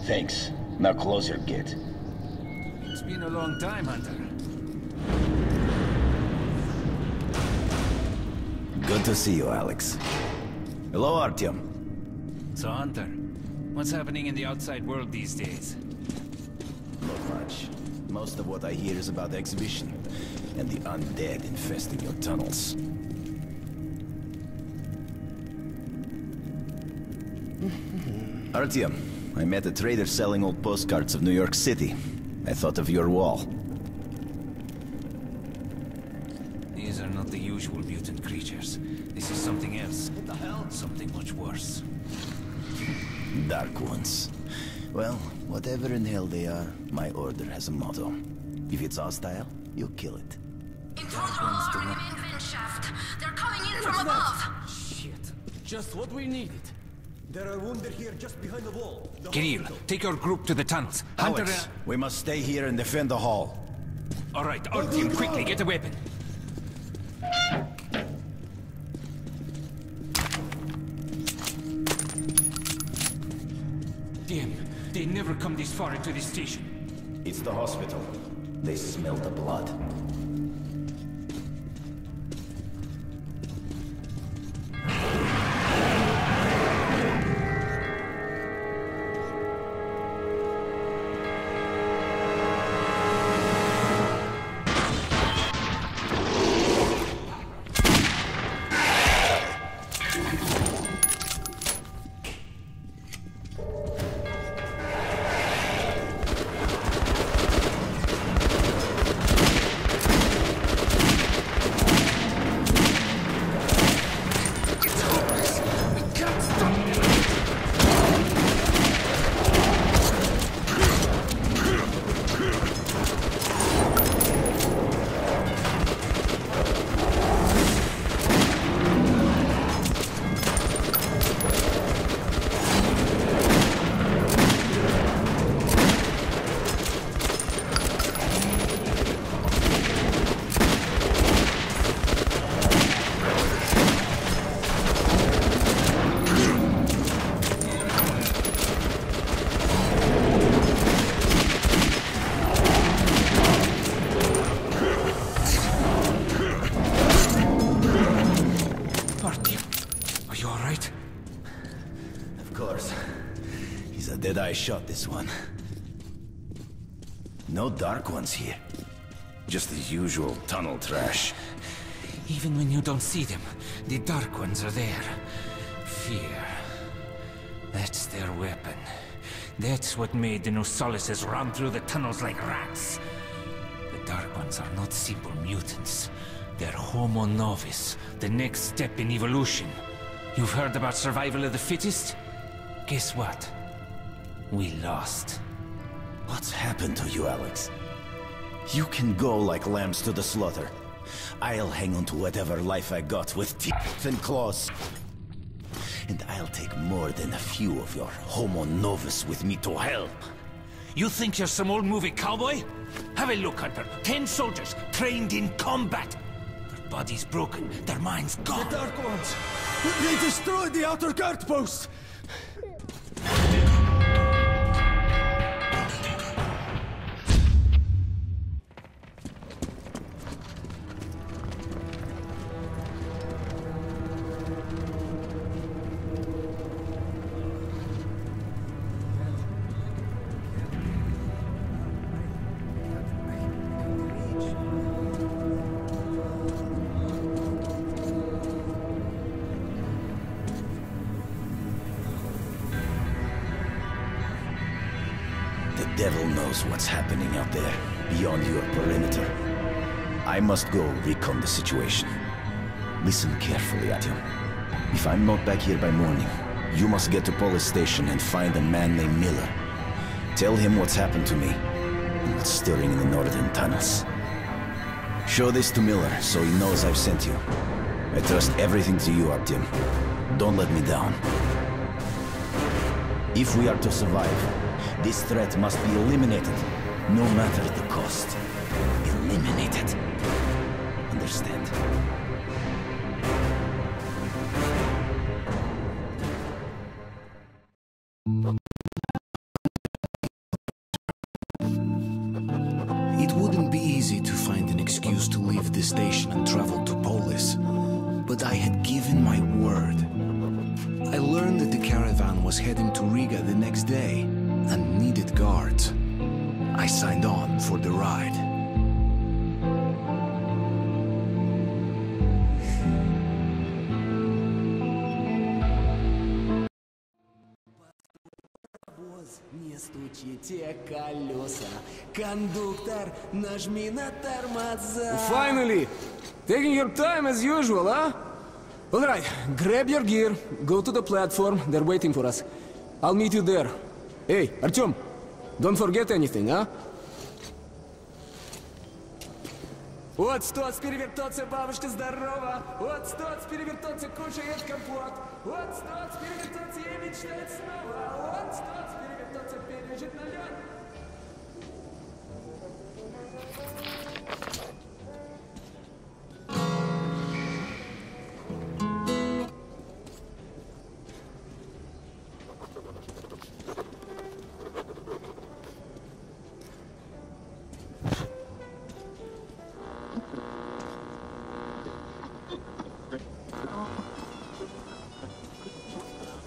Thanks. Now close your gate. It's been a long time, Hunter. Good to see you, Alex. Hello, Artyom. So, Hunter, what's happening in the outside world these days? Not much. Most of what I hear is about the exhibition and the undead infesting your tunnels. Artyom, I met a trader selling old postcards of New York City. I thought of your wall. These are not the usual mutant creatures. This is something else. What the hell? Something much worse. Dark ones. Well, whatever in hell they are, my order has a motto. If it's hostile, you kill it. Intruder alarm in vent shaft. They're coming in from above. Shit. Just what we needed. There are wounded here just behind the wall. The Kirill, hospital. take your group to the tunnels. Hunter, Alex, we must stay here and defend the hall. all right, our team, quickly, get a weapon. Damn, they never come this far into this station. It's the hospital. They smell the blood. I shot this one. No dark ones here. Just the usual tunnel trash. Even when you don't see them, the Dark Ones are there. Fear. That's their weapon. That's what made the Nosalises run through the tunnels like rats. The Dark Ones are not simple mutants. They're Homo Novus, the next step in evolution. You've heard about survival of the fittest? Guess what? We lost. What's happened to you, Alex? You can go like lambs to the slaughter. I'll hang on to whatever life I got with teeth and claws. And I'll take more than a few of your Homo Novus with me to hell. You think you're some old movie cowboy? Have a look, Hunter. 10 soldiers trained in combat. Their bodies broken, their minds gone. The Dark Ones! They destroyed the outer guard post! The devil knows what's happening out there, beyond your perimeter. I must go recon the situation. Listen carefully, Artyom. If I'm not back here by morning, you must get to police station and find a man named Miller. Tell him what's happened to me, and what's stirring in the northern tunnels. Show this to Miller, so he knows I've sent you. I trust everything to you, Artyom. Don't let me down. If we are to survive, this threat must be eliminated, no matter the cost. Eliminated. Understand? the station and traveled to Polis, but I had given my word. I learned that the caravan was heading to Riga the next day and needed guards. I signed on for the ride. Не стучите колеса. Кондуктор, нажми на тормоза. Finally! Taking your time as usual, huh? All right, grab your gear, go to the platform, they're waiting for us. I'll meet you there. Hey, Artyom, don't forget anything, huh? Вот стоц перевертоться, бабушка здорова. Вот стоц перевертоться, кушает компот. Вот стоц перевертоться и мечтает снова. Вот стоц перевертоться, пережит налет.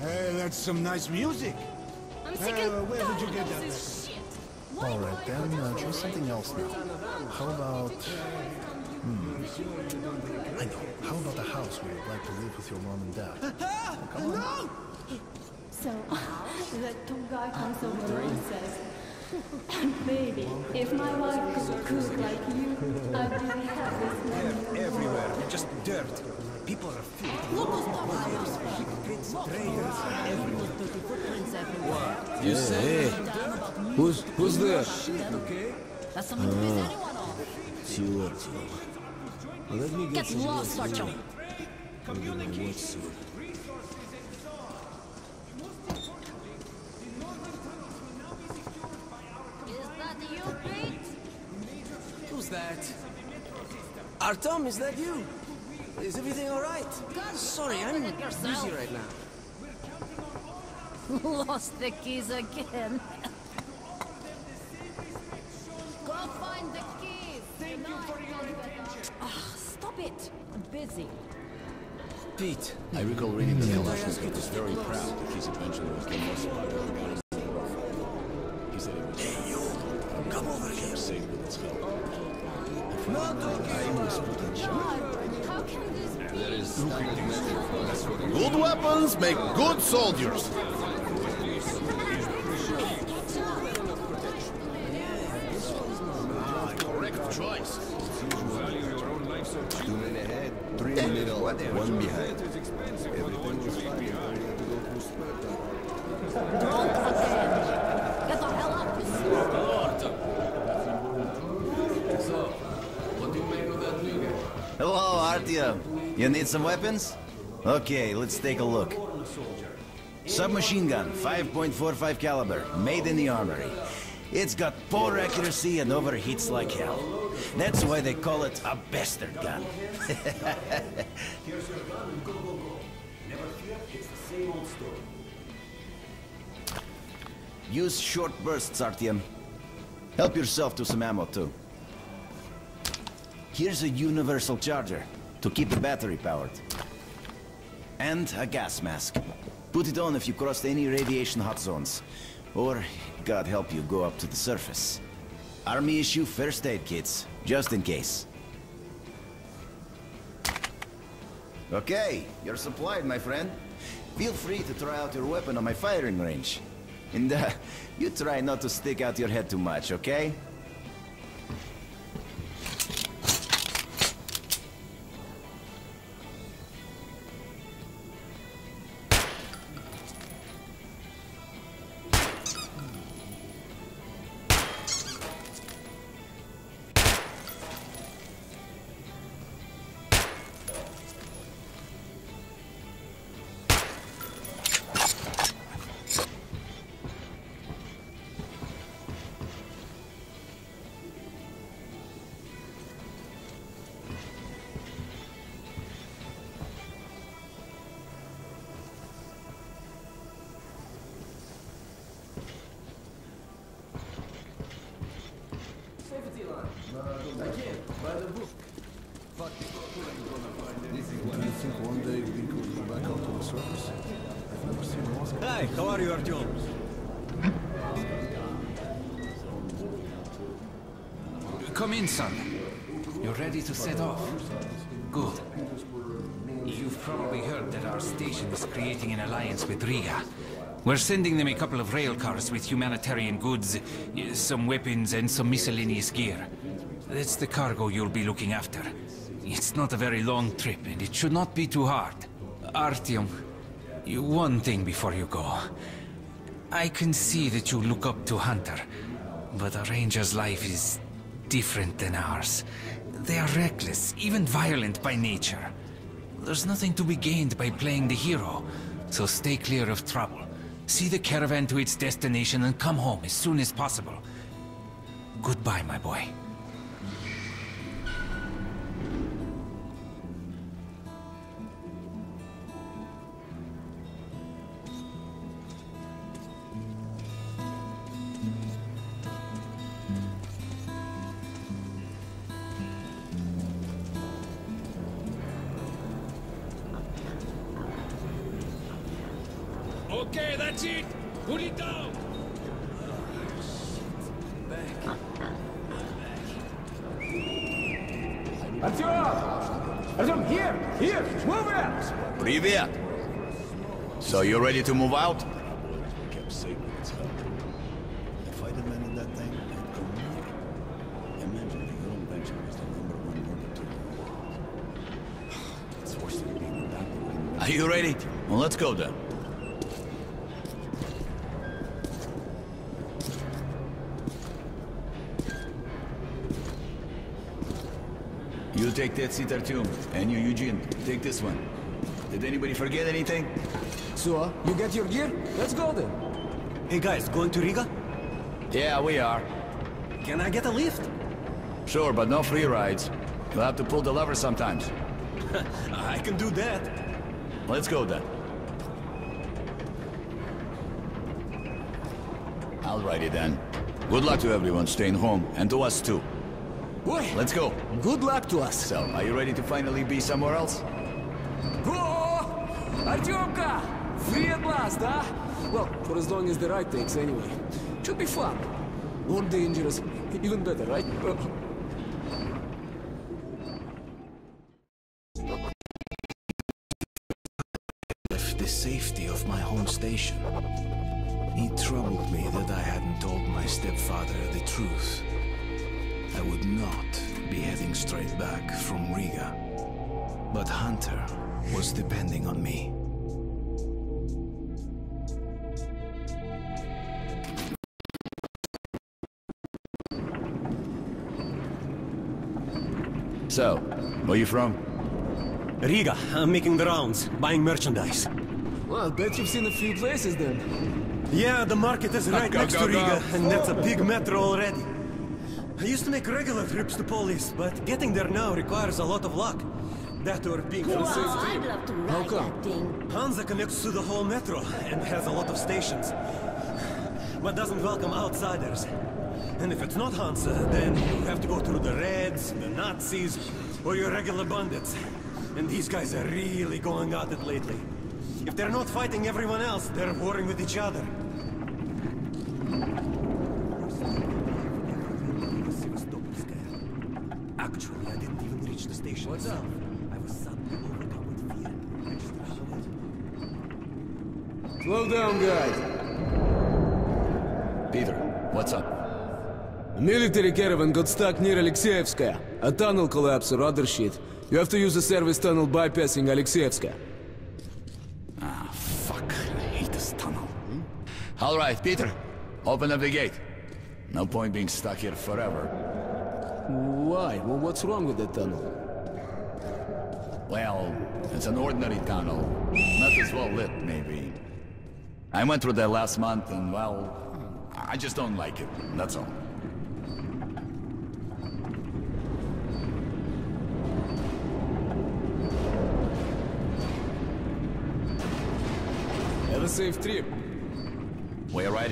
Hey, that's some nice music. I'm sick and where did you get tired of that? this shit. Alright then, try something else now. How about... I know. How about a house where you'd like to live with your mom and dad? Come on. So, the tour guy comes over and says, baby, if my wife could cook like you, I'd be the happiest man. Everywhere, just dirt. People are filthy. Secrets, traitors, everywhere. What? You say? Who's there? That's something to piss anyone off. Let me Get lost, Artyom. Is that you, Pete? Who's that? Artyom, is that you? Is everything alright? God, Sorry, I'm open it yourself. busy right now. Lost the keys again. Go find the keys. Thank you for your attention. Stop it. I'm busy. Pete, I recall reading that Kalashnikov is very proud that his adventure was the most popular guys in the world. He said it was... Hey, you! Come over here! Safe with its help. I was put in charge. How can this be? There is good weapons make good soldiers. Correct choice. Two men ahead, three in the middle, one behind. Everything was fine. Don't again. Get the hell up. Hello, Artyom. You need some weapons? Okay, let's take a look. Submachine gun, 5.45 caliber, made in the armory. It's got poor accuracy and overheats like hell. That's why they call it a bastard gun. Use short bursts, Artyom. Help yourself to some ammo, too. Here's a universal charger to keep the battery powered. And a gas mask. Put it on if you crossed any radiation hot zones. Or, God help you, go up to the surface. Army issue first aid kits, just in case. Okay, you're supplied, my friend. Feel free to try out your weapon on my firing range. And you try not to stick out your head too much, okay? you think one day we could go back out to the surface? I've never seen one. Hi, how are you, Artyom? Come in, son. You're ready to set off? Good. You've probably heard that our station is creating an alliance with Riga. We're sending them a couple of rail cars with humanitarian goods, some weapons and some miscellaneous gear. That's the cargo you'll be looking after. It's not a very long trip, and it should not be too hard. Artyom, one thing before you go. I can see that you look up to Hunter, but a ranger's life is different than ours. They are reckless, even violent by nature. There's nothing to be gained by playing the hero, so stay clear of trouble. See the caravan to its destination and come home as soon as possible. Goodbye, my boy. Okay, that's it! Put it down! Artyom, here! Move it! Привет! So you ready to move out? Kept Satan its help. If I'd have landed that thing, I'd go nowhere. Imagine the oil venture was the #1 murder tool. It's worse than being adopted. Are you ready? Well, let's go then. You take that seat, Artyom, and you, Eugene, take this one. Did anybody forget anything? So, you get your gear? Let's go then. Hey guys, going to Riga? Yeah, we are. Can I get a lift? Sure, but no free rides. You'll have to pull the lever sometimes. I can do that. Let's go then. Alrighty then. Good luck to everyone staying home, and to us too. Boy, Let's go. good luck to us. So, are you ready to finally be somewhere else? Go! Artyomka! Free at last, huh? Well, for as long as the ride takes anyway. Should be fun. More dangerous. Even better, right? The safety of my home station. It troubled me that I hadn't told my stepfather the truth. I would not be heading straight back from Riga. But Hunter was depending on me. So, where you from? Riga, I'm making the rounds, buying merchandise. Well, I bet you've seen a few places then. Yeah, the market is right next to Riga, and that's a big metro already. I used to make regular trips to Polis, but getting there now requires a lot of luck. That or being from Wow, I'd love to ride that thing. Hansa connects to the whole metro and has a lot of stations, but doesn't welcome outsiders. And if it's not Hansa, then you have to go through the Reds, the Nazis, or your regular bandits. And these guys are really going at it lately. If they're not fighting everyone else, they're warring with each other. Actually, I didn't even reach the station. What's up? I was suddenly overcome with fear. I just traveled. Slow down, guys. Peter, what's up? A military caravan got stuck near Alexeyevskaya. A tunnel collapsed or other shit. You have to use a service tunnel bypassing Alexeyevskaya. Ah, fuck. I hate this tunnel. All right, Peter. Open up the gate. No point being stuck here forever. Why? Well, what's wrong with that tunnel? Well, it's an ordinary tunnel. Not as well lit, maybe. I went through that last month and, well, I just don't like it. That's all. Have a safe trip. We're riding.